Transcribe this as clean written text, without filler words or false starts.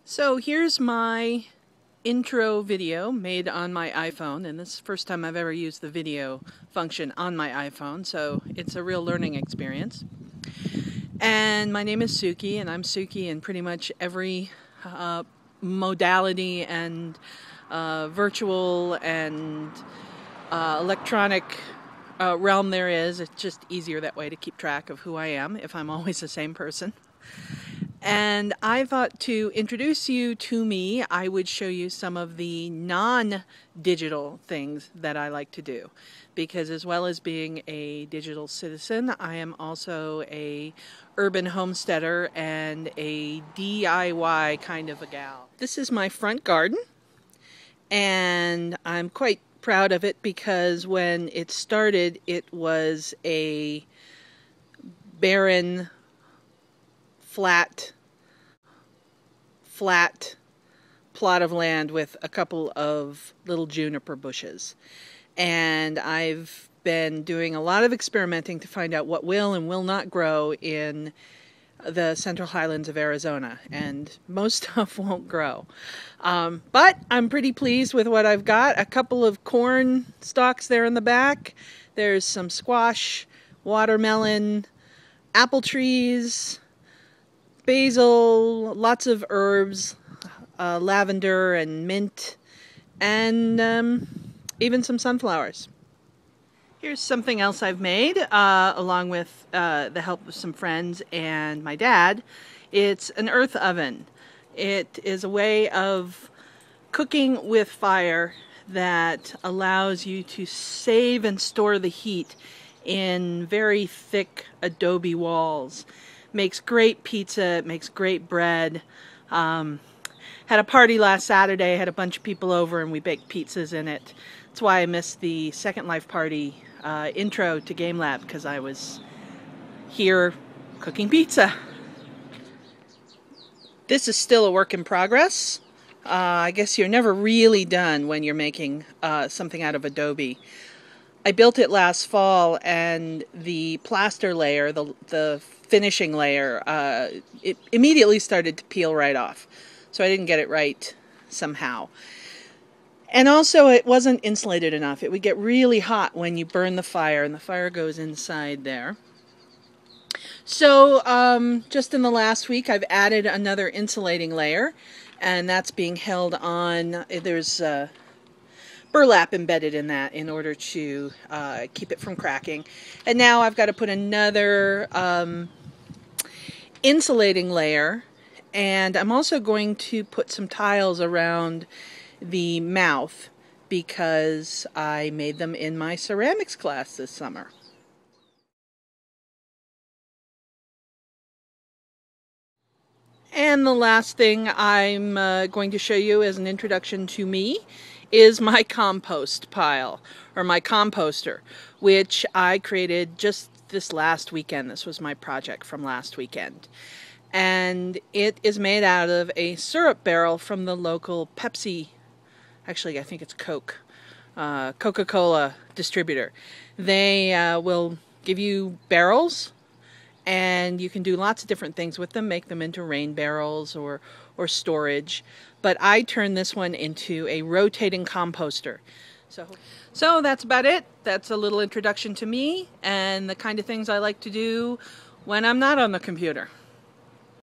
So here's my intro video made on my iPhone, and this is the first time I've ever used the video function on my iPhone, so it's a real learning experience. And my name is Suki, and I'm Suki in pretty much every modality and virtual and electronic realm there is. It's just easier that way to keep track of who I am if I'm always the same person. And I thought to introduce you to me, I would show you some of the non-digital things that I like to do. Because as well as being a digital citizen, I am also a urban homesteader and a DIY kind of a gal. This is my front garden, and I'm quite proud of it because when it started, it was a barren, flat plot of land with a couple of little juniper bushes. And I've been doing a lot of experimenting to find out what will and will not grow in the Central Highlands of Arizona, and most stuff won't grow. But I'm pretty pleased with what I've got. A couple of corn stalks there in the back. There's some squash, watermelon, apple trees, basil, lots of herbs, lavender and mint, and even some sunflowers. Here's something else I've made, along with the help of some friends and my dad. It's an earth oven. It is a way of cooking with fire that allows you to save and store the heat in very thick adobe walls. Makes great pizza, it makes great bread. Had a party last Saturday, had a bunch of people over and we baked pizzas in it. That's why I missed the Second Life party intro to GameLab, because I was here cooking pizza. This is still a work in progress. I guess you're never really done when you're making something out of adobe. I built it last fall, and the plaster layer, the finishing layer, it immediately started to peel right off. So I didn't get it right somehow. And also it wasn't insulated enough. It would get really hot when you burn the fire, and the fire goes inside there. So just in the last week I've added another insulating layer, and that's being held on. There's burlap embedded in that in order to keep it from cracking. And now I've got to put another insulating layer, and I'm also going to put some tiles around the mouth because I made them in my ceramics class this summer. And the last thing I'm going to show you as an introduction to me is my compost pile, or my composter, which I created just this last weekend. This was my project from last weekend. And it is made out of a syrup barrel from the local Pepsi, actually I think it's Coca-Cola distributor. They will give you barrels, and you can do lots of different things with them, make them into rain barrels or storage. But I turned this one into a rotating composter. So that's about it. That's a little introduction to me and the kind of things I like to do when I'm not on the computer.